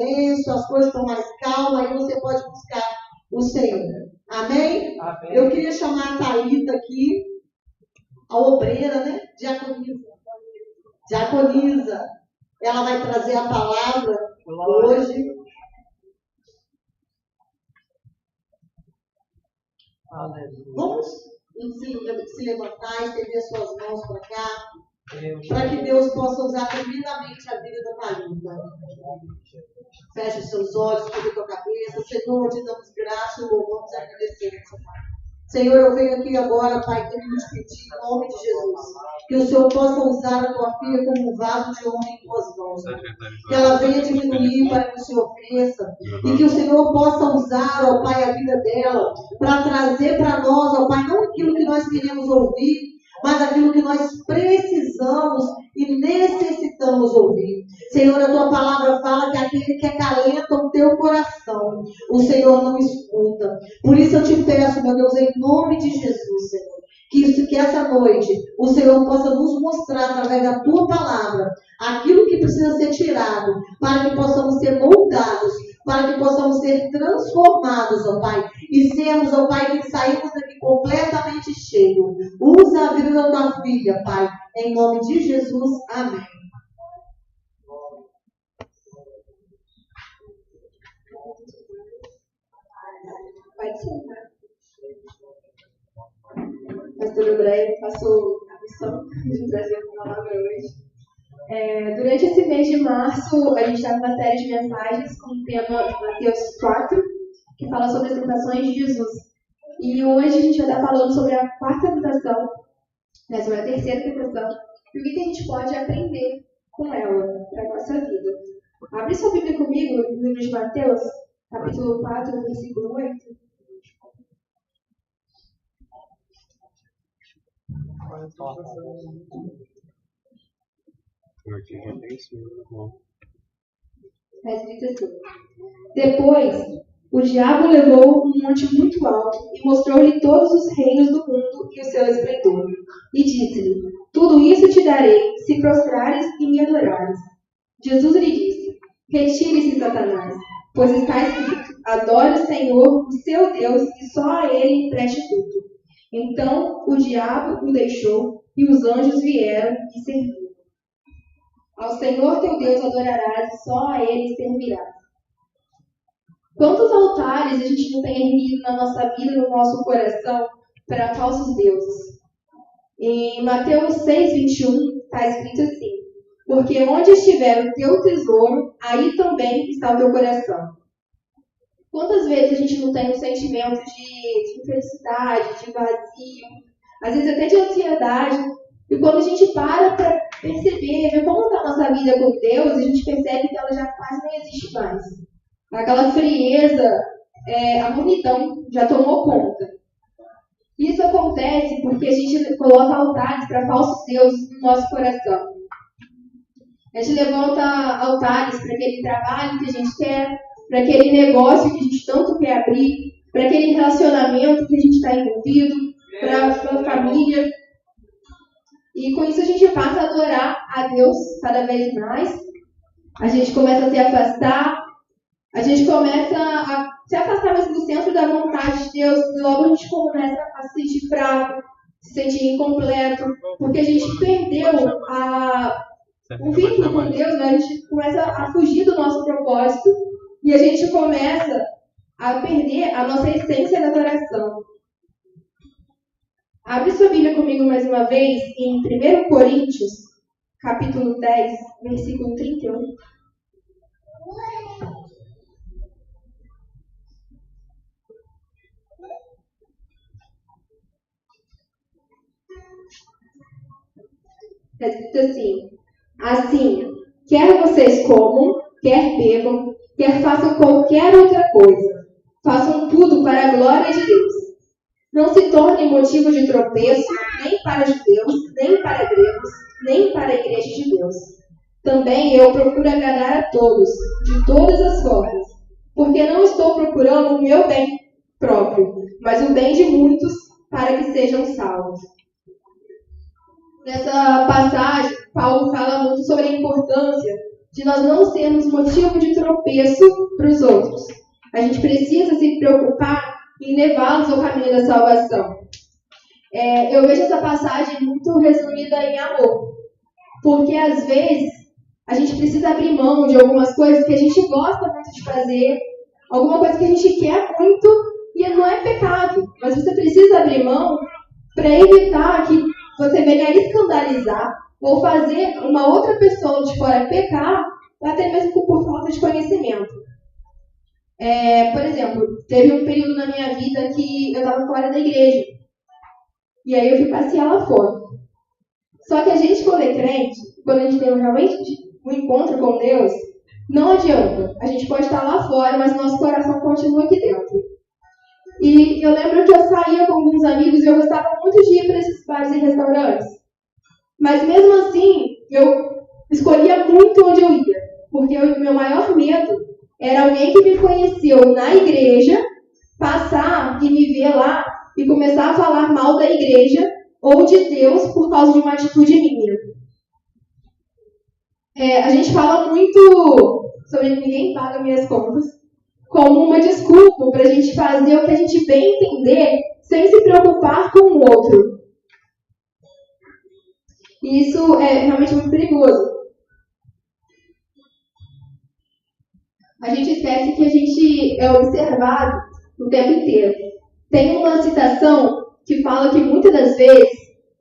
silêncio, as coisas estão mais calmas, aí você pode buscar o Senhor. Amém? Amém. Eu queria chamar a Thalita aqui, a obreira, né? Diaconisa. Ela vai trazer a palavra hoje. Aleluia. Vamos se levantar, estender suas mãos para cá, para que Deus possa usar tremendamente a vida da Thalita. Feche os seus olhos, cubra a tua cabeça. Senhor, te damos graça e louvamos e agradecemos, Pai. Senhor, eu venho aqui agora, Pai, querendo te pedir, em nome de Jesus, que o Senhor possa usar a tua filha como um vaso de honra em tuas mãos. Que ela venha diminuir para que o Senhor cresça. E que o Senhor possa usar, ó Pai, a vida dela para trazer para nós, ó Pai, não aquilo que nós queremos ouvir, mas aquilo que nós precisamos e necessitamos ouvir. Senhor, a tua palavra fala que aquele que acalenta o teu coração, o Senhor não escuta. Por isso eu te peço, meu Deus, em nome de Jesus, Senhor, que essa noite o Senhor possa nos mostrar, através da tua palavra, aquilo que precisa ser tirado, para que possamos ser moldados, para que possamos ser transformados, ó Pai, e sermos, ó Pai, que saímos daqui completamente cheios. Usa a vida da tua filha, Pai, em nome de Jesus. Amém. Pode sentar. Pastor André, faço a missão de trazer a palavra hoje. Durante esse mês de março, a gente está numa série de mensagens com o tema de Mateus 4, que fala sobre as tentações de Jesus. E hoje a gente vai estar falando sobre a quarta tentação, sobre a terceira tentação, e o que a gente pode aprender com ela para a nossa vida. Abre sua Bíblia comigo no livro de Mateus, capítulo 4, versículo 8. Está escrito assim: Depois, o diabo levou um monte muito alto e mostrou-lhe todos os reinos do mundo e o seu esplendor. E disse-lhe: Tudo isso te darei, se prostrares e me adorares. Jesus lhe disse: Retire-se, Satanás, pois está escrito: Adore o Senhor, o seu Deus, e só a ele preste culto. Então o diabo o deixou, e os anjos vieram e serviram. Ao Senhor teu Deus adorarás, e só a ele servirás. Quantos altares a gente não tem erguido na nossa vida, no nosso coração, para falsos deuses? Em Mateus 6:21 está escrito assim: Porque onde estiver o teu tesouro, aí também está o teu coração. Quantas vezes a gente não tem um sentimento de infelicidade, de vazio, às vezes até de ansiedade, e quando a gente para perceber, ver como está a nossa vida com Deus, a gente percebe que ela já quase não existe mais. Aquela frieza, a mornidão já tomou conta. Isso acontece porque a gente coloca altares para falsos deuses no nosso coração. A gente levanta altares para aquele trabalho que a gente quer, para aquele negócio que a gente tanto quer abrir, para aquele relacionamento que a gente está envolvido, para a família. E com isso a gente passa a adorar a Deus cada vez mais. A gente começa a se afastar. A gente começa a se afastar mais do centro da vontade de Deus. E logo a gente começa a se sentir fraco, se sentir incompleto. Porque a gente perdeu o vínculo com Deus, né? A gente começa a fugir do nosso propósito. E a gente começa a perder a nossa essência da adoração. Abre sua Bíblia comigo mais uma vez em 1 Coríntios, capítulo 10, versículo 31. Está escrito assim: Assim, quer vocês comam, quer bebam, quer façam qualquer outra coisa, façam tudo para a glória de Deus. Não se torne motivo de tropeço, nem para judeus, nem para gregos, nem para a igreja de Deus. Também eu procuro agradar a todos, de todas as formas, porque não estou procurando o meu bem próprio, mas o bem de muitos, para que sejam salvos. Nessa passagem, Paulo fala muito sobre a importância de nós não sermos motivo de tropeço para os outros. A gente precisa se preocupar em levá-los ao caminho da salvação. Eu vejo essa passagem muito resumida em amor. Porque, às vezes, a gente precisa abrir mão de algumas coisas que a gente gosta muito de fazer, alguma coisa que a gente quer muito e não é pecado. Mas você precisa abrir mão para evitar que você venha a escandalizar ou fazer uma outra pessoa de fora pecar, até mesmo por falta de conhecimento. Por exemplo, teve um período na minha vida que eu estava fora da igreja. E aí eu fui passear lá fora. Só que a gente, quando é crente, quando a gente tem realmente um encontro com Deus, não adianta. A gente pode estar lá fora, mas nosso coração continua aqui dentro. E eu lembro que eu saía com alguns amigos e eu gostava muito de ir para esses bares e restaurantes. Mas mesmo assim, eu escolhia muito onde eu ia. Porque o meu maior medo era alguém que me conheceu na igreja, passar e me ver lá e começar a falar mal da igreja ou de Deus por causa de uma atitude minha. A gente fala muito sobre ninguém paga minhas contas como uma desculpa para a gente fazer o que a gente bem entender sem se preocupar com o outro. E isso é realmente muito perigoso. A gente esquece que a gente é observado o tempo inteiro. Tem uma citação que fala que muitas das vezes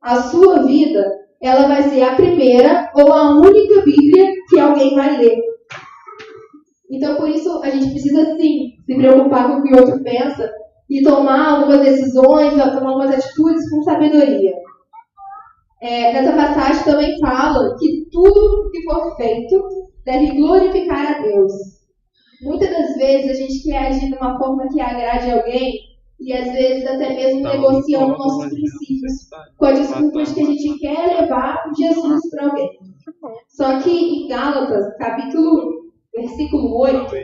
a sua vida ela vai ser a primeira ou a única Bíblia que alguém vai ler. Então, por isso, a gente precisa, sim, se preocupar com o que o outro pensa e tomar algumas decisões, tomar algumas atitudes com sabedoria. Nessa passagem também fala que tudo que for feito deve glorificar a Deus. Muitas das vezes a gente quer agir de uma forma que agrade alguém e às vezes até mesmo negociando nossos princípios com a desculpa de que a gente quer levar Jesus para alguém. Só que em Gálatas, versículo 8,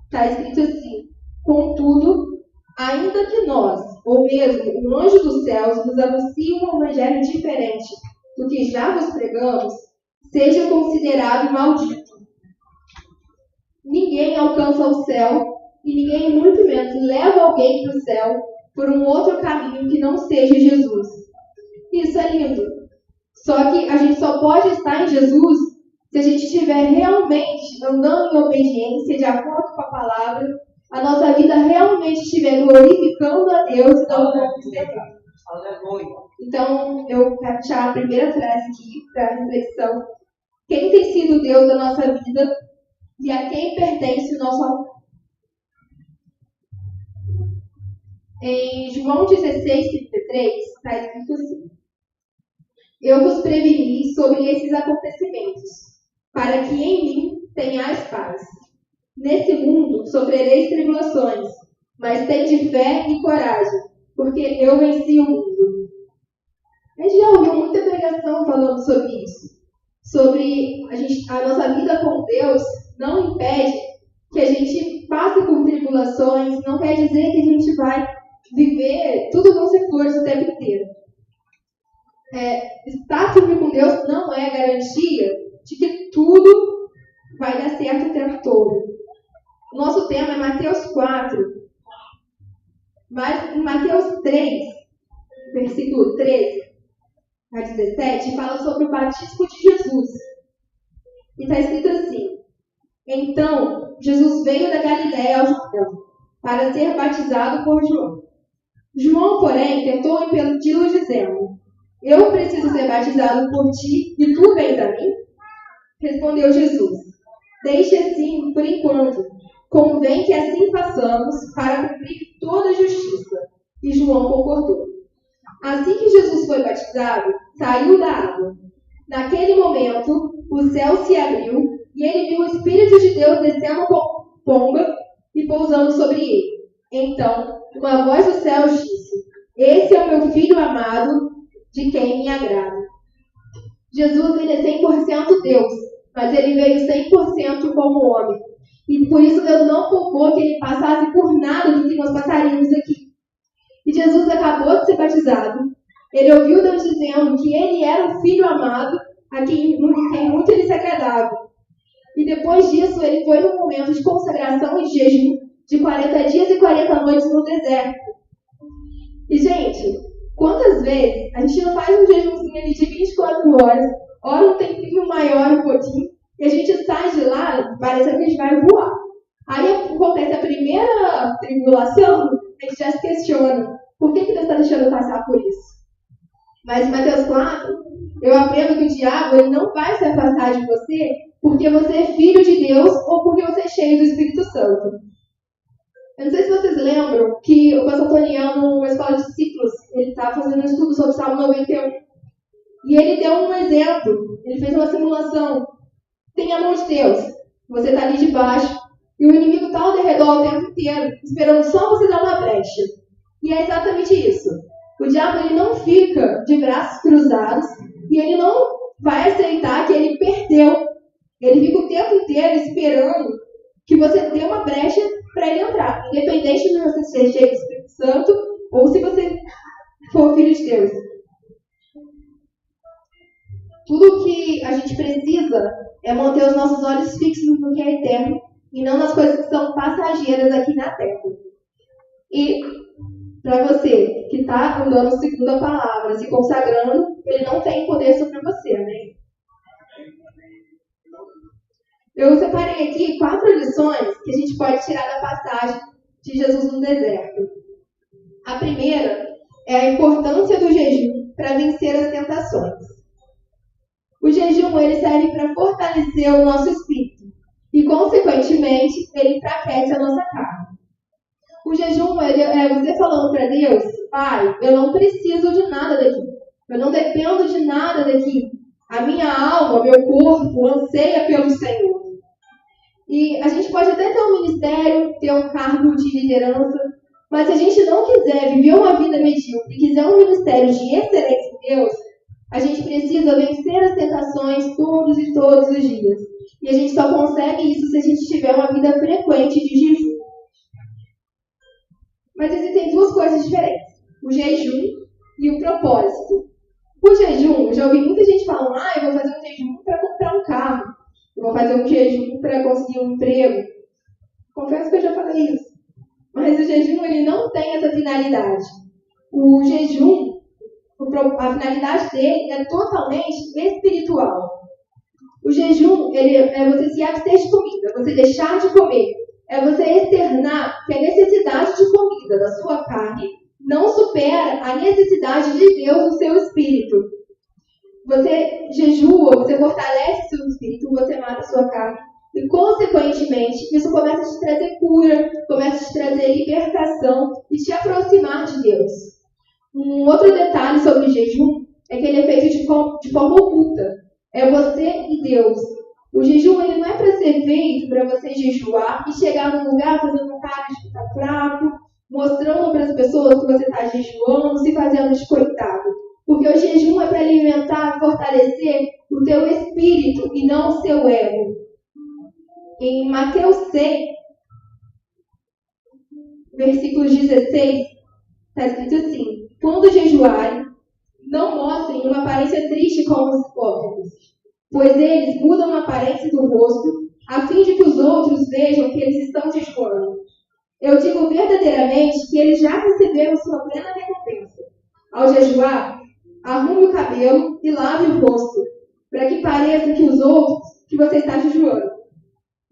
está escrito assim: contudo, ainda que nós, ou mesmo o anjo dos céus, nos anuncie um evangelho diferente do que já vos pregamos, seja considerado maldito. Ninguém alcança o céu e ninguém, muito menos, leva alguém para o céu por um outro caminho que não seja Jesus. Isso é lindo. Só que a gente só pode estar em Jesus se a gente estiver realmente andando em obediência, de acordo com a palavra, a nossa vida realmente estiver glorificando a Deus e não o Senhor. Então, eu quero tirar a primeira frase aqui para a reflexão. Quem tem sido o Deus da nossa vida e a quem pertence o nosso amor? Em João 16:33, está escrito assim: eu vos preveni sobre esses acontecimentos, para que em mim tenhais paz. Nesse mundo sofrereis tribulações, mas tende fé e coragem, porque eu venci o mundo. A gente já ouviu muita pregação falando sobre isso. Sobre a nossa vida com Deus não impede que a gente passe por tribulações, não quer dizer que a gente vai viver tudo vão ser flores o tempo inteiro. Estar firme com Deus não é garantia de que tudo vai dar certo o tempo todo. O nosso tema é Mateus 4, mas em Mateus 3, versículo 13 a 17, fala sobre o batismo de Jesus. E está escrito assim: então, Jesus veio da Galiléia ao Jordão para ser batizado por João. João, porém, tentou impedi-lo, dizendo: eu preciso ser batizado por ti e tu vens a mim? Respondeu Jesus: deixe assim por enquanto. Convém que assim façamos para cumprir toda a justiça. E João concordou. Assim que Jesus foi batizado, saiu da água. Naquele momento, o céu se abriu e ele viu o Espírito de Deus descendo com pomba e pousando sobre ele. Então, uma voz do céu disse: esse é o meu filho amado, de quem me agrado. Jesus, ele é 100% Deus, mas ele veio 100% como homem. E por isso Deus não poupou que ele passasse por nada do que nós passaríamos aqui. E Jesus acabou de ser batizado. Ele ouviu Deus dizendo que ele era o filho amado, em quem muito ele se agradava. E depois disso, ele foi num momento de consagração e de jejum de 40 dias e 40 noites no deserto. E, gente, quantas vezes a gente não faz um jejumzinho ali de 24 horas, ora um tempinho maior um pouquinho, e a gente sai de lá parecendo que a gente vai voar. Aí acontece a primeira tribulação, a gente já se questiona, por que Deus está deixando eu passar por isso? Mas em Mateus 4, eu aprendo que o diabo ele não vai se afastar de você porque você é filho de Deus ou porque você é cheio do Espírito Santo. Eu não sei se vocês lembram que o pastor Toniel, numa escola de discípulos, ele estava fazendo um estudo sobre o Salmo 91. E ele deu um exemplo, ele fez uma simulação. Tem a mão de Deus, você está ali debaixo, e o inimigo está ao redor o tempo inteiro, esperando só você dar uma brecha. E é exatamente isso. O diabo ele não fica de braços cruzados e ele não vai aceitar que ele perdeu. Ele fica o tempo inteiro esperando que você dê uma brecha para ele entrar, independente de você ser cheio do Espírito Santo ou se você for filho de Deus. Tudo que a gente precisa é manter os nossos olhos fixos no que é eterno e não nas coisas que são passageiras aqui na Terra. E para você que está andando segundo a palavra, se consagrando, ele não tem poder sobre você, né? Eu separei aqui 4 lições que a gente pode tirar da passagem de Jesus no deserto. A primeira é a importância do jejum para vencer as tentações. O jejum ele serve para fortalecer o nosso espírito e, consequentemente, ele enfraquece a nossa carne. O jejum é você falando para Deus: Pai, eu não preciso de nada daqui. Eu não dependo de nada daqui. A minha alma, meu corpo, anseia pelo Senhor. E a gente pode até ter um ministério, ter um cargo de liderança, mas se a gente não quiser viver uma vida medíocre, quiser um ministério de excelência em Deus, a gente precisa vencer as tentações todos e todos os dias. E a gente só consegue isso se a gente tiver uma vida frequente de jejum. Mas existem 2 coisas diferentes: o jejum e o propósito. O jejum, eu já ouvi muita gente falando: eu vou fazer um jejum para comprar um carro, eu vou fazer um jejum para conseguir um emprego. Confesso que eu já falei isso. Mas o jejum ele não tem essa finalidade. O jejum, a finalidade dele é totalmente espiritual. O jejum é você se abster de comida, você deixar de comer. É você externar que a necessidade de comida da sua carne não supera a necessidade de Deus no seu espírito. Você jejua, você fortalece seu espírito, você mata a sua carne. E, consequentemente, isso começa a te trazer cura, começa a te trazer libertação e te aproximar de Deus. Um outro detalhe sobre o jejum é que ele é feito de forma oculta. É você e Deus. O jejum ele não é para ser feito para você jejuar e chegar num lugar fazendo cara de que está fraco, mostrando para as pessoas que você está jejuando, se fazendo de coitado. Porque o jejum é para alimentar, fortalecer o teu espírito e não o seu ego. Em Mateus 6, versículo 16, está escrito assim: quando jejuarem, não mostrem uma aparência triste como os hipócritas, pois eles mudam a aparência do rosto, a fim de que os outros vejam que eles estão jejuando. Eu digo verdadeiramente que eles já receberam sua plena recompensa. Ao jejuar, arrume o cabelo e lave o rosto, para que pareça que os outros que você está jejuando.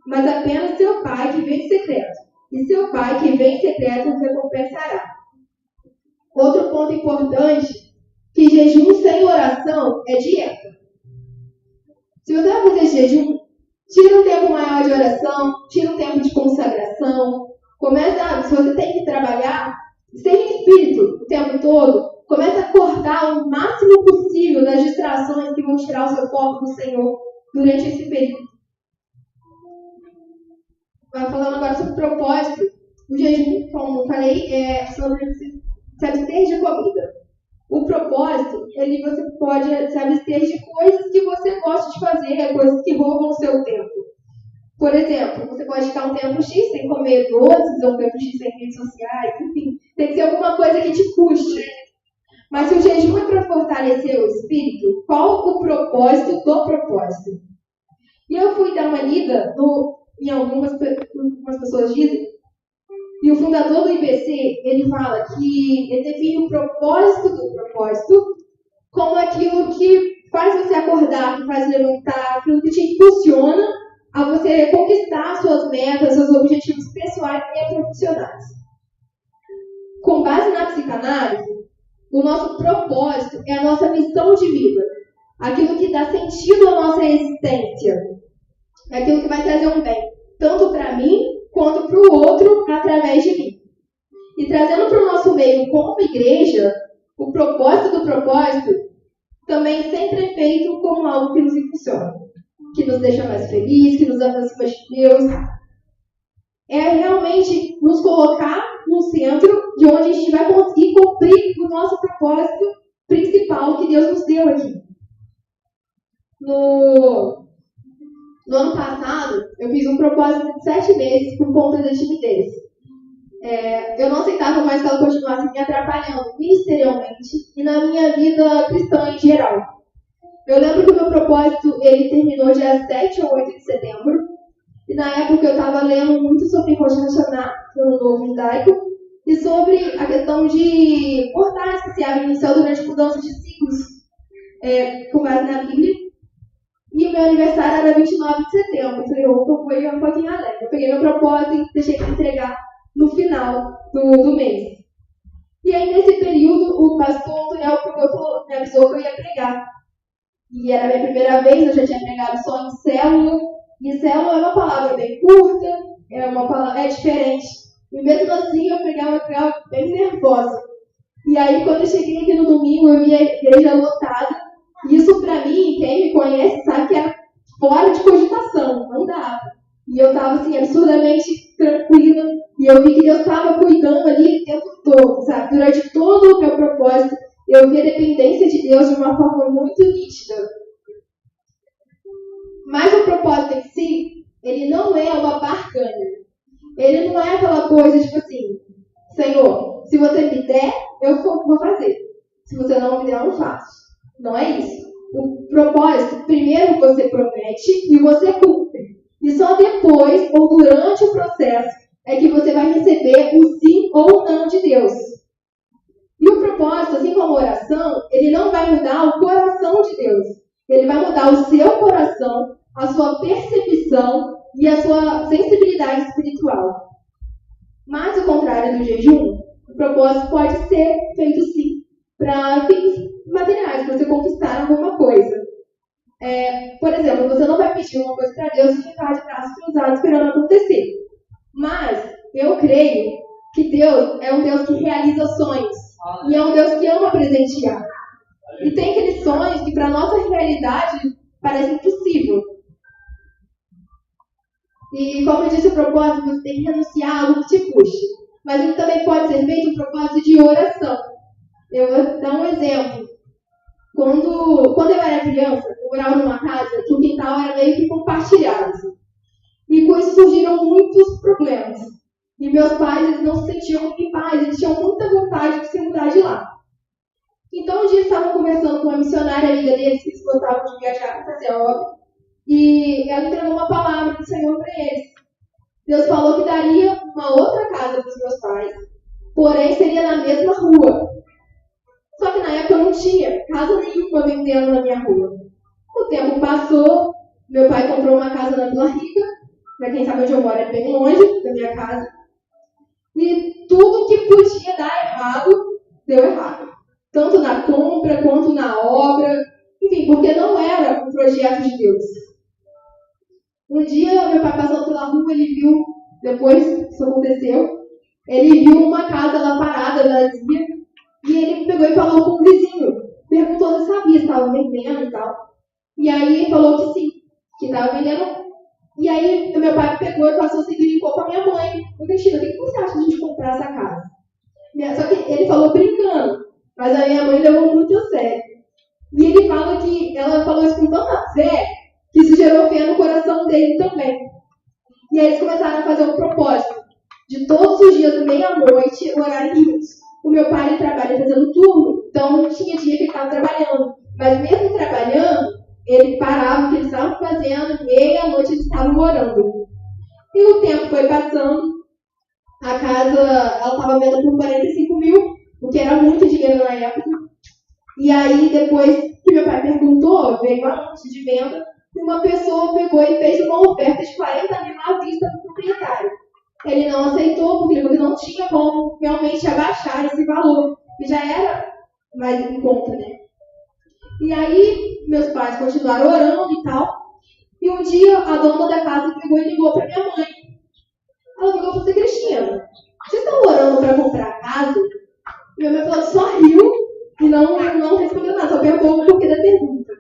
Mas apenas seu Pai que vem em secreto. E seu Pai que vem em secreto o recompensará. Outro ponto importante, que jejum sem oração é dieta. Se você vai fazer jejum, tira um tempo maior de oração, tira um tempo de consagração. Se você tem que trabalhar, sem espírito o tempo todo, começa a cortar o máximo possível das distrações que vão tirar o seu foco do Senhor durante esse período. Falando agora sobre o propósito, o jejum, como eu falei, é sobre se abster de comida. O propósito, você pode se abster de coisas que você gosta de fazer, coisas que roubam o seu tempo. Por exemplo, você pode ficar um tempo X sem comer doces, ou um tempo X sem redes sociais, enfim. Tem que ser alguma coisa que te custe. Mas se o jejum é para fortalecer o espírito, qual o propósito do propósito? E eu fui dar uma lida em algumas pessoas dizem, e o fundador do IBC, ele fala que ele define o propósito do propósito como aquilo que faz você acordar, que faz levantar, aquilo que te impulsiona a você conquistar suas metas, seus objetivos pessoais e profissionais. Com base na psicanálise, o nosso propósito é a nossa missão de vida, aquilo que dá sentido à nossa existência, é aquilo que vai trazer um bem, tanto para mim quanto para o outro através de mim. E trazendo para o nosso meio como igreja, o propósito do propósito também sempre é feito como algo que nos impulsiona, que nos deixa mais felizes, que nos aproxima de Deus. É realmente nos colocar no centro de onde a gente vai conseguir cumprir o nosso propósito principal que Deus nos deu aqui. No ano passado, eu fiz um propósito de 7 meses por conta da timidez. Eu não aceitava mais que ela continuasse me atrapalhando ministerialmente e na minha vida cristã em geral. Eu lembro que o meu propósito ele terminou dia 7 ou 8 de setembro. E na época eu estava lendo muito sobre Rosh Hashanah, no Novo Judaico, e sobre a questão de portais que se abrem no céu durante mudança de ciclos, com base na Bíblia. E o meu aniversário era 29 de setembro. Eu falei, opa, foi um pouquinho alegre. Eu peguei meu propósito e deixei de entregar no final do mês. E aí, nesse período, o pastor Antoniel me avisou que eu ia pregar. E era a minha primeira vez, eu já tinha pregado só em célula. E célula é uma palavra bem curta, é diferente. E mesmo assim, eu pregava bem nervosa. E aí, quando eu cheguei aqui no domingo, eu vi a igreja lotada. Isso, pra mim, quem me conhece, sabe que era fora de cogitação, não dava. E eu estava, assim, absurdamente tranquila. E eu vi que Deus estava cuidando ali o tempo todo, sabe? Durante todo o meu propósito, eu vi a dependência de Deus de uma forma muito nítida. Mas o propósito em si, ele não é uma barganha. Ele não é aquela coisa, tipo assim, Senhor, se você me der, eu vou fazer. Se você não me der, eu não faço. Não é isso. O propósito, primeiro você promete e você cumpre. E só depois, ou durante o processo, é que você vai receber o sim ou não de Deus. E o propósito, assim como a oração, ele não vai mudar o coração de Deus. Ele vai mudar o seu coração, a sua percepção e a sua sensibilidade espiritual. Mas, ao contrário do jejum, o propósito pode ser feito sim para fins materiais, para você conquistar alguma coisa. Por exemplo, você não vai pedir uma coisa para Deus e ficar de braços cruzados esperando acontecer. Mas eu creio que Deus é um Deus que realiza sonhos. E é um Deus que ama presentear. E tem aqueles sonhos que para a nossa realidade parece impossível. E como eu disse, o propósito você tem que renunciar a algo que te puxe. Mas ele também pode ser feito um propósito de oração. Eu vou dar um exemplo. Quando eu era criança, eu morava numa casa que o quintal era meio que compartilhado. E com isso surgiram muitos problemas. E meus pais eles não se sentiam em paz, eles tinham muita vontade de se mudar de lá. Então um dia eles estavam conversando com uma missionária amiga deles, que eles gostavam de viajar para fazer obra. E ela entregou uma palavra do Senhor para eles. Deus falou que daria uma outra casa para os meus pais, porém seria na mesma rua. Só que na época eu não tinha casa nenhuma vendendo na minha rua. O tempo passou, meu pai comprou uma casa na Vila Rica, para quem sabe onde eu moro é bem longe da minha casa. E tudo que podia dar errado, deu errado. Tanto na compra, quanto na obra. Enfim, porque não era um projeto de Deus. Um dia, meu pai passando pela rua, ele viu, depois que isso aconteceu, ele viu uma casa lá parada, vazia, e ele pegou e falou com o vizinho. Perguntou se sabia se estava vendendo e tal. E aí ele falou que sim, que estava vendendo. E aí meu pai pegou e passou a seguir e ligou para minha mãe. Cristina, o que você acha de a gente comprar essa casa? Só que ele falou brincando, mas a minha mãe levou muito a sério. E ele fala que ela falou isso com tanta fé que isso gerou fé no coração dele também. E aí eles começaram a fazer um propósito de todos os dias, meia-noite, orar juntos. O meu pai ele trabalha fazendo turno, então tinha dia que ele estava trabalhando. Mas mesmo trabalhando, ele parava o que eles estavam fazendo, meia-noite eles estavam orando. E o tempo foi passando, a casa ela estava vendo por 45 mil, o que era muito dinheiro na época. E aí, depois que meu pai perguntou, veio a anúncio de venda, e uma pessoa pegou e fez uma oferta de 40 mil à vista para o proprietário. Ele não aceitou, porque ele não tinha como realmente abaixar esse valor, que já era mais em conta, né? E aí, meus pais continuaram orando e tal, e um dia a dona da casa pegou e ligou para minha mãe. Ela pegou e falou assim: Cristina, vocês estão orando para comprar a casa? E minha mãe falou, só riu e não respondeu nada, só perguntou o porquê da pergunta.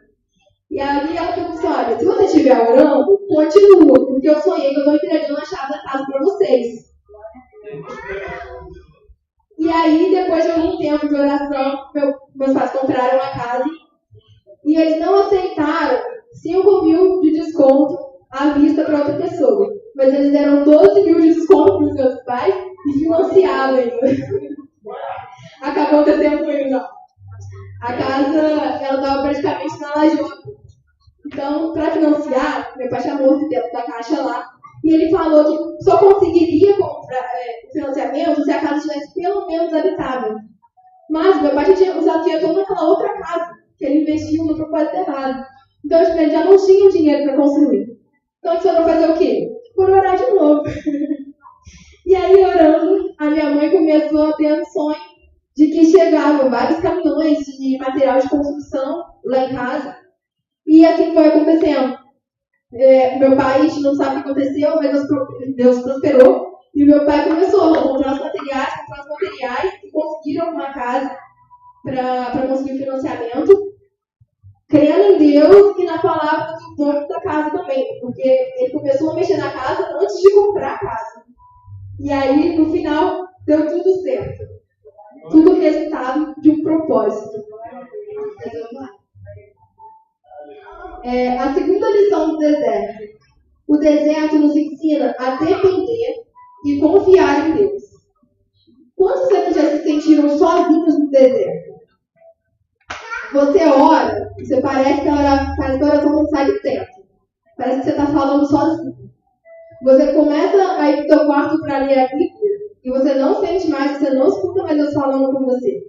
E aí ela falou assim: olha, se você estiver orando, continua, porque eu sonhei que eu estou entregando a chave da casa para vocês. E aí, depois de algum tempo de oração, meus pais compraram a casa e eles não aceitaram 5 mil de desconto à vista para outra pessoa. Mas eles deram 12 mil de desconto para os meus pais e financiaram ainda. Acabou o tempo aí, não. A casa, ela estava praticamente na lajota. Então, para financiar, meu pai chamou o tempo da caixa lá e ele falou que só conseguiria comprar o financiamento se a casa estivesse pelo menos habitável. Mas meu pai já tinha usado dinheiro todo naquela outra casa, que ele investiu no propósito errado. Então, ele já não tinha dinheiro para construir. Então, eles foram fazer o quê? Foram orar de novo. E aí, orando, a minha mãe começou a ter um sonho de que chegavam vários caminhões de material de construção lá em casa. E assim foi acontecendo. Meu pai, a gente não sabe o que aconteceu, mas Deus prosperou. E meu pai começou a comprar os materiais e conseguiram uma casa para conseguir o financiamento, crendo em Deus e na palavra do dono da casa também, porque ele começou a mexer na casa antes de comprar a casa. E aí, no final, deu tudo certo. Tudo resultado de um propósito. A segunda lição do deserto. O deserto nos ensina a depender e confiar em Deus. Quantos aqui já se sentiram sozinhos no deserto? Você ora, você parece que a oração não sai do teto. Parece que você está falando sozinho. Você começa a ir para o seu quarto para ler a Bíblia e você não sente mais, você não escuta mais Deus falando com você.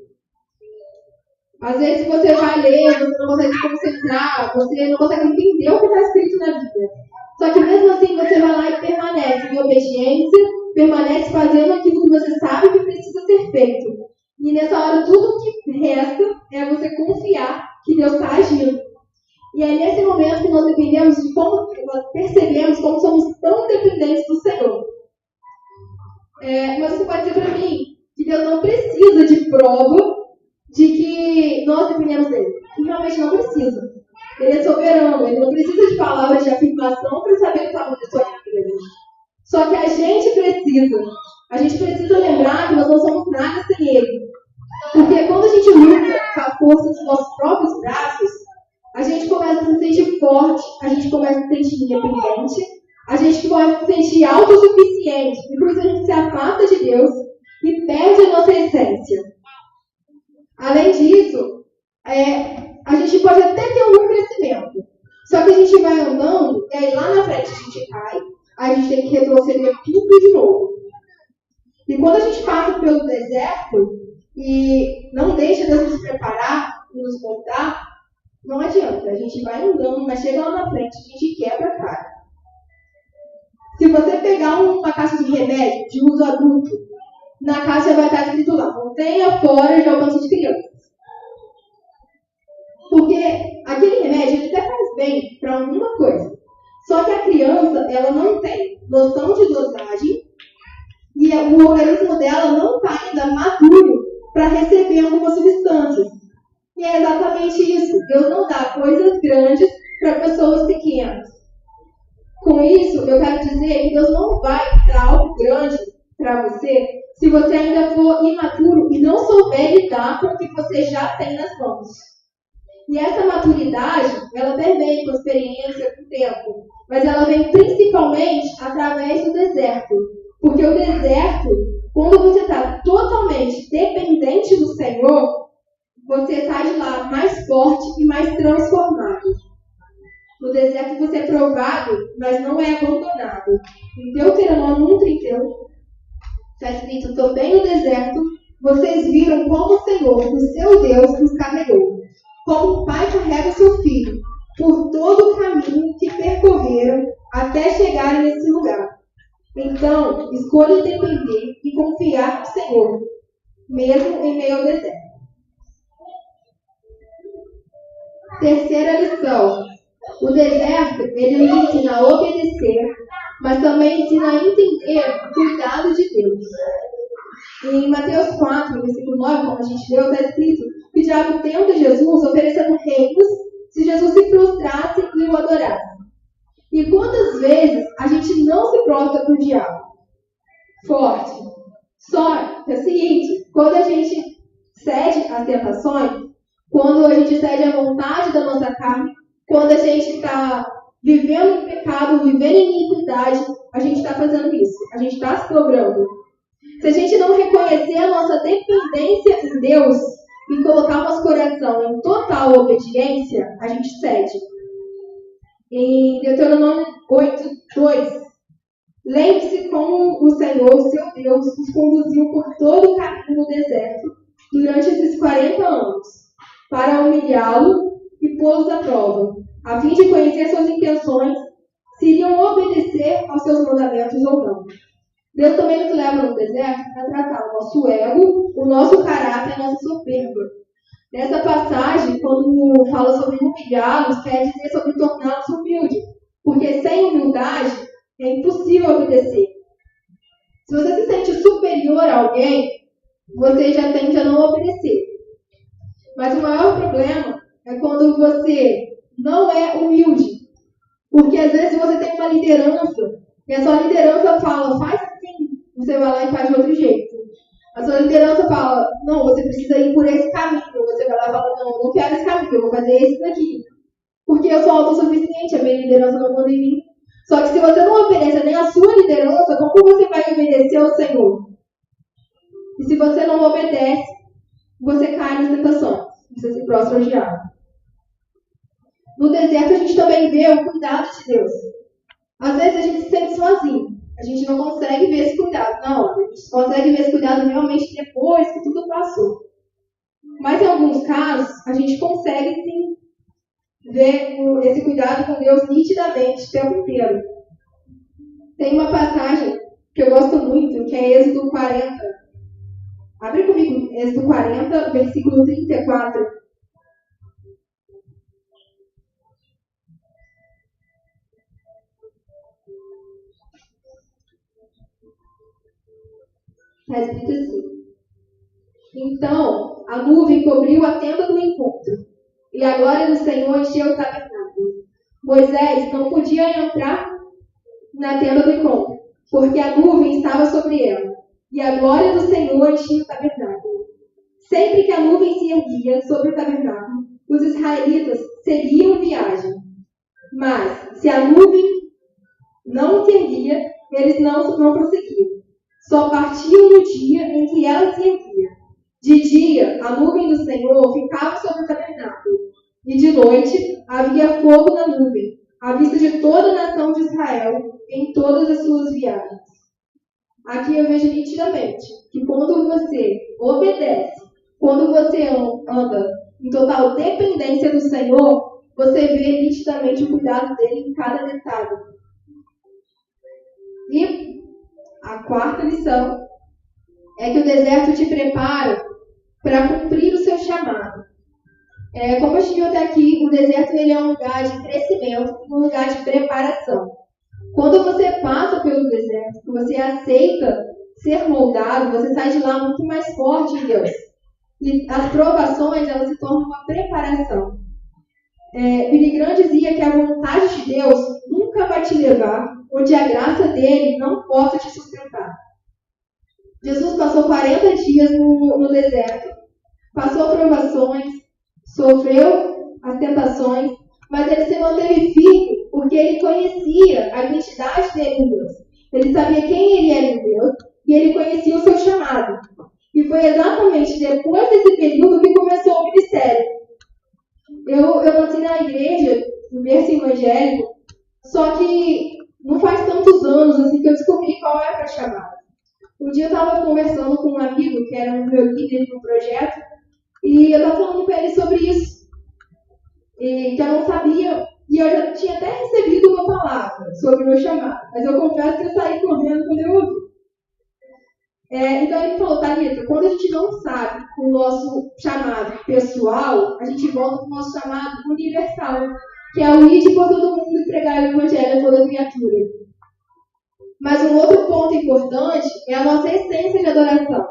Às vezes você vai ler, você não consegue se concentrar, você não consegue entender o que está escrito na Bíblia. Só que mesmo assim você vai lá e permanece em obediência, permanece fazendo aquilo que você sabe que precisa ser feito. E nessa hora tudo que resta é você confiar que Deus está agindo. E é nesse momento que nós dependemos de como nós percebemos como somos tão dependentes do Senhor. Mas você pode dizer para mim que Deus não precisa de prova de que nós dependemos dele. E realmente não precisa. Ele é soberano, ele não precisa de palavras de afirmação para saber o tamanho da sua empresa. Só que a gente precisa lembrar que nós não somos nada sem ele. Porque quando a gente luta com a força dos nossos próprios braços, a gente começa a se sentir forte, a gente começa a se sentir independente, a gente começa a se sentir autossuficiente, e por isso a gente se afasta de Deus e perde a nossa essência. Além disso, a gente pode até ter algum crescimento, só que a gente vai andando, e aí lá na frente a gente cai, a gente tem que retroceder tudo de novo. E quando a gente passa pelo deserto e não deixa Deus nos preparar e nos moldar, não adianta, a gente vai andando, mas chega lá na frente, a gente quebra a cara. Se você pegar uma caixa de remédio de uso adulto, na caixa vai estar escrito lá, mantenha fora de alcance de crianças. Porque aquele remédio ele até faz bem para alguma coisa. Só que a criança, ela não tem noção de dosagem e o organismo dela não está ainda maduro para receber algumas substâncias. E é exatamente isso. Deus não dá coisas grandes para pessoas pequenas. Com isso, eu quero dizer que Deus não vai dar algo grande para você se você ainda for imaturo e não souber lidar com o que você já tem nas mãos. E essa maturidade, ela vem com experiência, com o tempo. Mas ela vem principalmente através do deserto. Porque o deserto, quando você está totalmente dependente do Senhor, você sai de lá mais forte e mais transformado. deserto você é provado, mas não é abandonado. Em Deuteronômio 1:31, está escrito: também no deserto vocês viram como o Senhor, o seu Deus, os carregou, como um pai carrega seu filho, por todo o caminho que percorreram até chegarem nesse lugar. Então, escolha depender e confiar no Senhor, mesmo em meio ao deserto. Terceira lição. O deserto, ele nos ensina a obedecer, mas também ensina a entender o cuidado de Deus. Em Mateus 4, versículo 9, como a gente leu, está escrito que o diabo tenta Jesus oferecendo reinos se Jesus se prostrasse e o adorasse. E quantas vezes a gente não se prostra para o diabo? Forte. Só que é o seguinte, quando a gente cede às tentações, quando a gente cede à vontade da nossa carne, quando a gente está vivendo em pecado, vivendo em iniquidade, a gente está fazendo isso. A gente está se dobrando. Se a gente não reconhecer a nossa dependência em Deus e colocar o nosso coração em total obediência, a gente cede. Em Deuteronômio 8:2, lembre-se como o Senhor, seu Deus, os conduziu por todo o caminho no deserto durante esses 40 anos, para humilhá-lo e pô-los à prova, a fim de conhecer suas intenções, se iriam obedecer aos seus mandamentos ou não. Deus também nos leva no deserto para tratar o nosso ego, o nosso caráter e a nossa soberba. Nessa passagem, quando fala sobre humilhá-los, quer dizer sobre torná-los humildes, porque sem humildade é impossível obedecer. Se você se sente superior a alguém, você já tende a não obedecer. Mas o maior problema é quando você não é humilde. Porque às vezes você tem uma liderança e a sua liderança fala, faz assim, você vai lá e faz de outro jeito. A sua liderança fala, não, você precisa ir por esse caminho. Você vai lá e fala, não, eu não quero esse caminho, eu vou fazer esse daqui. Porque eu sou autossuficiente, a minha liderança não manda em mim. Só que se você não obedece nem a sua liderança, como você vai obedecer ao Senhor? E se você não obedece, você cai nas tentações. Você se prostra ao diabo. No deserto a gente também vê o cuidado de Deus. Às vezes a gente se sente sozinho. A gente não consegue ver esse cuidado. Não, a gente consegue ver esse cuidado realmente depois que tudo passou. Mas em alguns casos, a gente consegue sim ver esse cuidado com Deus nitidamente o tempo inteiro. Tem uma passagem que eu gosto muito, que é Êxodo 40. Abre comigo, Êxodo 40, versículo 34. Está escrito assim: então a nuvem cobriu a tenda do encontro, e a glória do Senhor encheu o tabernáculo. Moisés não podia entrar na tenda do encontro, porque a nuvem estava sobre ela, e a glória do Senhor enchia o tabernáculo. Sempre que a nuvem se erguia sobre o tabernáculo, os israelitas seguiam viagem. Mas, se a nuvem não se erguia, eles não prosseguiam. Só partiam no dia em que ela se erguia. De dia, a nuvem do Senhor ficava sobre o tabernáculo, e de noite havia fogo na nuvem, à vista de toda a nação de Israel, em todas as suas viagens. Aqui eu vejo nitidamente que quando você obedece, quando você anda em total dependência do Senhor, você vê nitidamente o cuidado dele em cada detalhe. E a quarta lição é que o deserto te prepara para cumprir o seu chamado. Como a gente viu até aqui, o deserto ele é um lugar de crescimento, um lugar de preparação. Quando você passa pelo deserto, você aceita ser moldado, você sai de lá muito mais forte em Deus. E as provações, elas se tornam uma preparação. Billy Graham dizia que a vontade de Deus nunca vai te levar onde a graça dele não possa te sustentar. Jesus passou 40 dias no deserto, passou provações, sofreu as tentações, mas ele se manteve firme porque ele conhecia a identidade dele em Deus. Ele sabia quem ele era em Deus e ele conhecia o seu chamado. E foi exatamente depois desse período que começou o ministério. Eu nasci na igreja, no berço evangélico, só que não faz tantos anos assim que eu descobri qual era a minha chamada. Um dia eu estava conversando com um amigo, que era um meu líder no projeto, e eu estava falando com ele sobre isso, que eu não sabia, e eu já tinha até recebido uma palavra sobre o meu chamado, mas eu confesso que eu saí correndo quando eu ouvi. Então ele falou, Thalita, quando a gente não sabe o nosso chamado pessoal, a gente volta para o nosso chamado universal, que é o ir por todo mundo e pregar o evangelho a toda criatura. Mas um outro ponto importante é a nossa essência de adoração.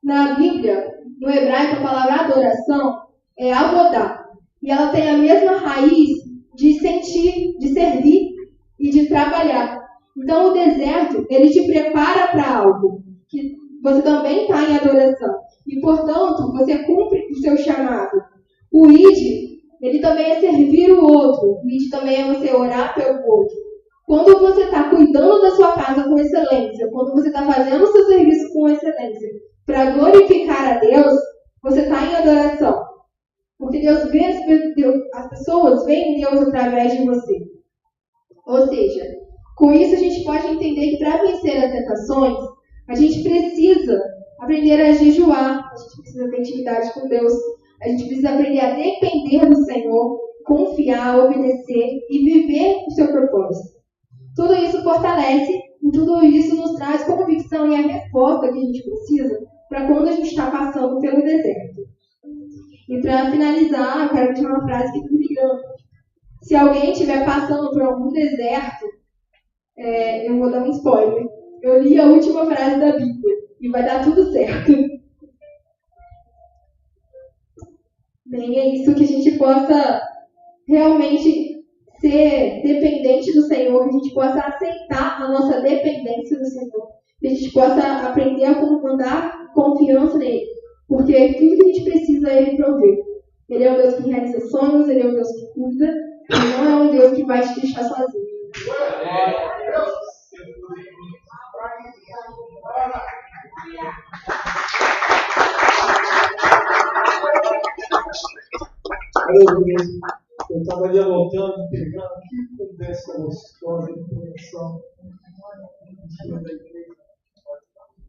Na Bíblia, no hebraico, a palavra adoração é avodá. E ela tem a mesma raiz de sentir, de servir e de trabalhar. Então o deserto, ele te prepara para algo, que você também está em adoração. E, portanto, você cumpre o seu chamado. O id, ele também é servir o outro. O id também é você orar pelo outro. Quando você está cuidando da sua casa com excelência, quando você está fazendo o seu serviço com excelência, para glorificar a Deus, você está em adoração. Porque as pessoas veem Deus através de você. Ou seja, com isso a gente pode entender que para vencer as tentações, a gente precisa aprender a jejuar, a gente precisa ter intimidade com Deus, a gente precisa aprender a depender do Senhor, confiar, obedecer e viver o seu propósito. Tudo isso fortalece e tudo isso nos traz convicção e a resposta que a gente precisa para quando a gente está passando pelo deserto. E para finalizar, eu quero deixar uma frase que me engana. Se alguém estiver passando por algum deserto, eu vou dar um spoiler. Eu li a última frase da Bíblia e vai dar tudo certo. Bem, é isso, que a gente possa realmente ser dependente do Senhor, que a gente possa aceitar a nossa dependência do Senhor, que a gente possa aprender a mandar confiança nele, porque tudo que a gente precisa Ele prover. Ele é um Deus que realiza sonhos, Ele é um Deus que cuida, Ele não é um Deus que vai te deixar sozinho. Eu estava ali anotando, pegando, que conversa gostosa de conexão.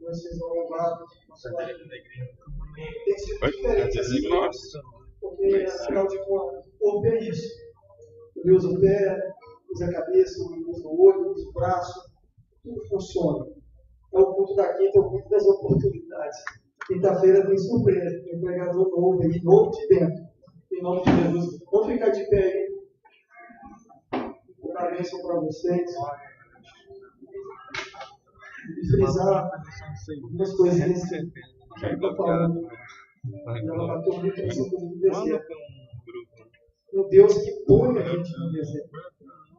Vocês vão levar porque, afinal de contas, o pé é isso. Ele usa o pé, usa a cabeça, usa o olho, usa o braço, tudo funciona. É o culto da quinta, é o culto das oportunidades. Quinta-feira tem surpresa, tem um pregador novo aí, novo de dentro. Em nome de Jesus. Vamos ficar de pé aí. Vou dar a bênção para vocês. E frisar algumas coisinhas que eu estou falando. Ela bateu muito nessa coisa do deserto. Um Deus que põe a gente no deserto.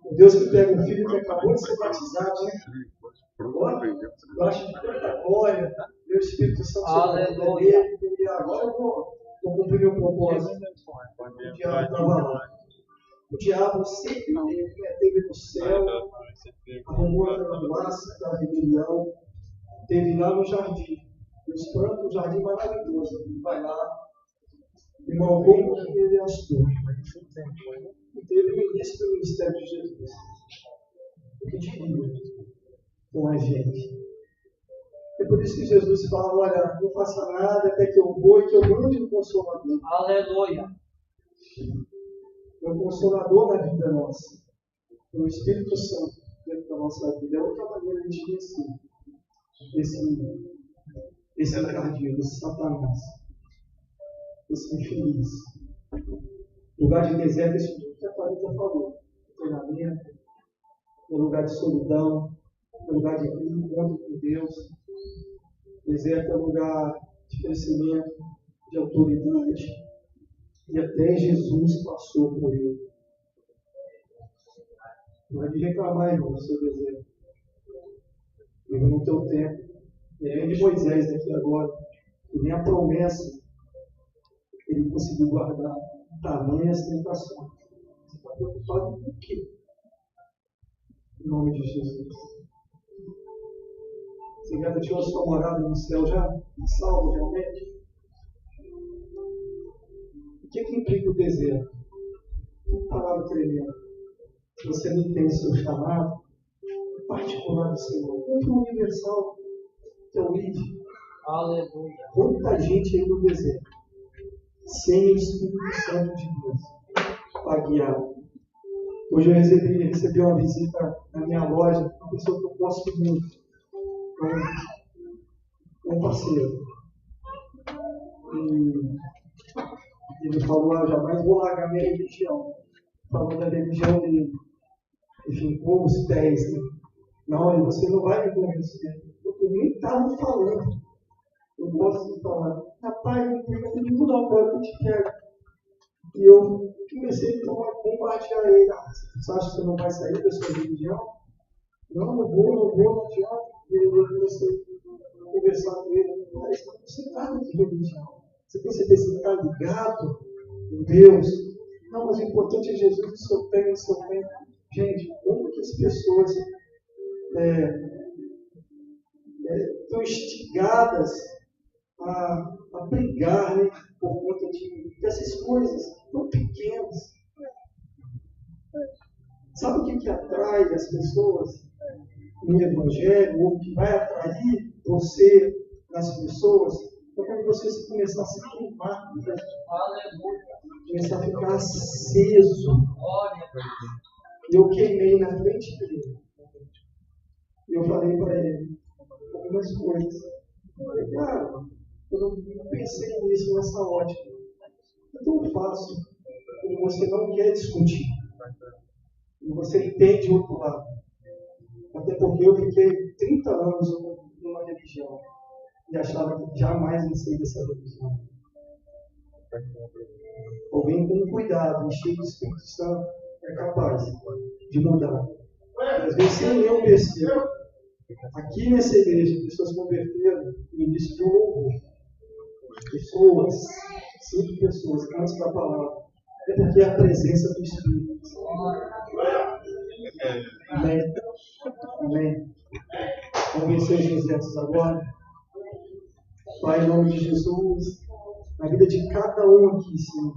Um Deus que pega um filho que acabou de ser batizado, né? Eu acho que tanta glória, meu Espírito Santo sobre ele. E agora eu vou cumprir meu propósito. O diabo estava lá. O diabo sempre teve no céu, arrumou a tramoaça da rebelião, teve lá no jardim. Deus planta um jardim maravilhoso. Ele vai lá, e malvou com quem ele achou. E teve o início do ministério de Jesus. O que diria com a gente? É por isso que Jesus fala: olha, não faça nada até que eu vou e que eu mande o Consolador. Aleluia! É o Consolador na vida nossa. É o Espírito Santo dentro da nossa vida. É outra maneira de vencer esse encardido, esse Satanás, esse infeliz. Lugar de deserto, isso tudo que a Thalita falou. Treinamento, é lugar de solidão, é lugar de encontro com Deus. Deserto é lugar de crescimento, de autoridade. E até Jesus passou por ele. Não é de reclamar, irmão, do seu deserto. Viva no teu tempo. Nem de Moisés daqui agora. E nem a promessa ele conseguiu guardar tamanhas tentações. Você está preocupado com o quê? Em nome de Jesus. Você garantiu a sua morada no céu já? Salvo realmente? O que implica o deserto? Que palavra tremenda. Se você não entende o seu chamado, particular do Senhor, contra o universal, que é o ID. Aleluia. Quanta gente aí no deserto, sem o Espírito Santo de Deus, para guiar. Hoje eu recebi uma visita na minha loja, uma pessoa que eu gosto muito, um parceiro. E ele falou: jamais vou largar minha religião. Falou da religião dele. Enfim, com os pés. Né? Não, você não vai me convencer. Eu nem estava falando. Eu gosto de falar: rapaz, não tem comigo não, agora eu te quero. E eu comecei então a compartilhar ele. Você acha que você não vai sair da sua religião? Não vou, não adianta. E eu comecei a conversar com ele. Mas você está de religião. Você tem certeza que você está ligado em Deus? Não, mas o importante é Jesus, o seu bem, o seu bem. Gente, como que as pessoas estão instigadas a brigar, né, por conta dessas coisas tão pequenas? Sabe o que atrai as pessoas no Evangelho, ou que vai atrair você nas pessoas? É quando você começar a se queimar, começar a ficar aceso. Eu queimei na frente dele. E eu falei para ele algumas coisas. Eu falei: cara, eu não pensei nisso nessa ótica. É tão fácil quando você não quer discutir. E você entende o outro lado. Até porque eu fiquei 30 anos numa religião. E achava que jamais ia sair dessa religião. Alguém com cuidado, encher do Espírito Santo, é capaz de mudar. Às vezes, sem eu perceber, aqui nessa igreja, pessoas converteram no início de um louvor. Pessoas, 5 pessoas, antes da palavra. É porque é a presença do Espírito. Amém. Amém. Vamos vencer os desertos agora. Pai, em nome de Jesus, na vida de cada um aqui, Senhor,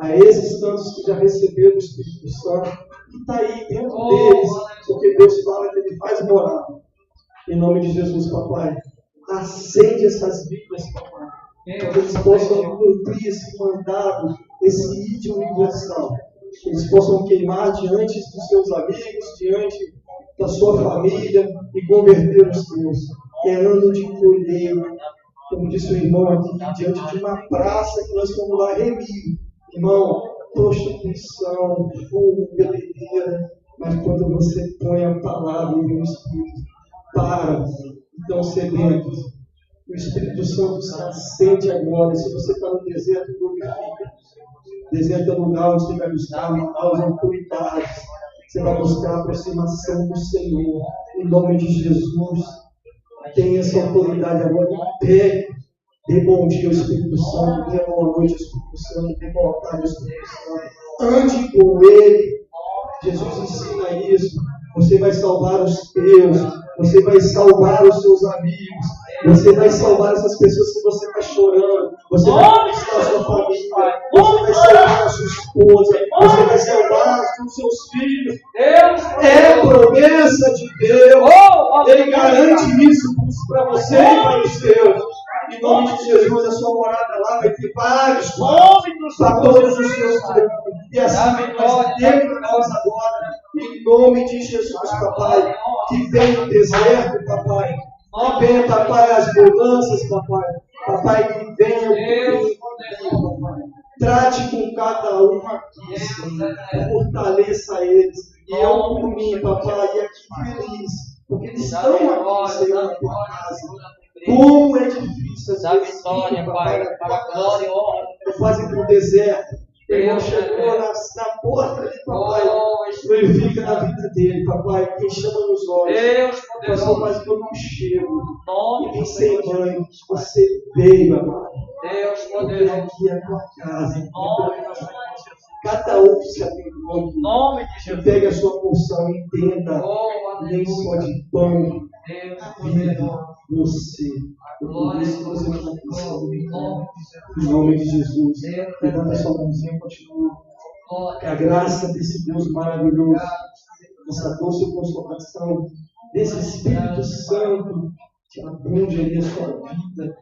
a esses tantos que já receberam o Espírito Santo, que está aí dentro deles, porque Deus fala que Ele faz morar. Em nome de Jesus, papai, acende essas vidas, papai, para que eles possam cumprir esse mandado, esse ídolo universal. Que eles possam queimar diante dos seus amigos, diante da sua família e converter os teus. É ano de colheita, como disse o irmão aqui, diante de uma praça que nós vamos lá remir. Irmão, prostituição, fogo, bebedeira, mas quando você põe a palavra e o Espírito para, então sedentos. O Espírito Santo se acende agora. Se você está no deserto, glorifica. Deserto é lugar onde você vai buscar as autoridades. Você vai buscar a aproximação do Senhor. Em nome de Jesus, tenha essa autoridade agora. Pegue. Dê bom dia ao Espírito Santo. Dê boa noite ao Espírito Santo. Dê boa tarde ao Espírito Santo. Ande com Ele. Jesus ensina isso. Você vai salvar os teus. Você vai salvar os seus amigos. Você vai salvar essas pessoas que você está chorando. Você vai conquistar a sua família. Você vai salvar a sua esposa. Você vai salvar os seus filhos. É promessa de Deus. Ele garante isso para você e para os seus. Em nome de Jesus, a sua morada lá vai ter vários para todos os seus filhos. E assim nós declaramos agora, em nome de Jesus, papai, que venha o deserto, papai. Que venha, papai, as mudanças, papai. Papai, que venha o que papai. Trate com cada um aqui, Senhor. Fortaleça eles. E eu por mim, papai, e aqui feliz. Porque eles estão aqui, Senhor, na tua casa. Como é difícil essa vitória, Pai, para a glória e honra. Fazem para o deserto. Ele chegou na porta ali, papai. Glorifica na vida dele, papai. Quem chama nos olhos. Pastor, mas eu não chego. E vim sem mãe. Você veio, papai. Deus poderoso. Aqui é a tua casa. Cada um que se abençoe. Nome de Jesus. Pegue a sua porção e entenda. Nem só de pão vive você. Por isso que você está pensando em nome de Jesus. Levanta a sua mãozinha e continua Que a graça desse Deus maravilhoso, essa doce consolação, desse Espírito Santo, que abunde aí a sua vida,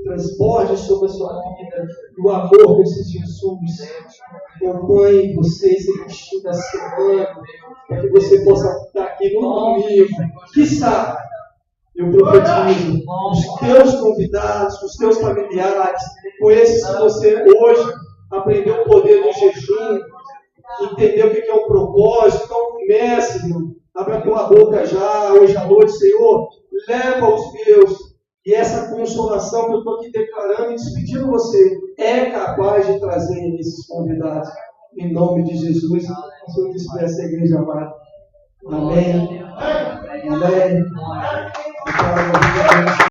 transborde sobre a sua vida, o amor desse Jesus, acompanhe você esse restinho da semana, para que você possa estar aqui no domingo. Quiçá, eu profetizo, os teus convidados, os teus familiares, com esses que você hoje aprendeu o poder do jejum, entendeu o que é o propósito, então comece, meu, abre a tua boca já, hoje à noite, Senhor, leva os meus, e essa consolação que eu estou aqui declarando e despedindo você, é capaz de trazer esses convidados, em nome de Jesus, o Senhor despeça a igreja amada. Amém. Amém.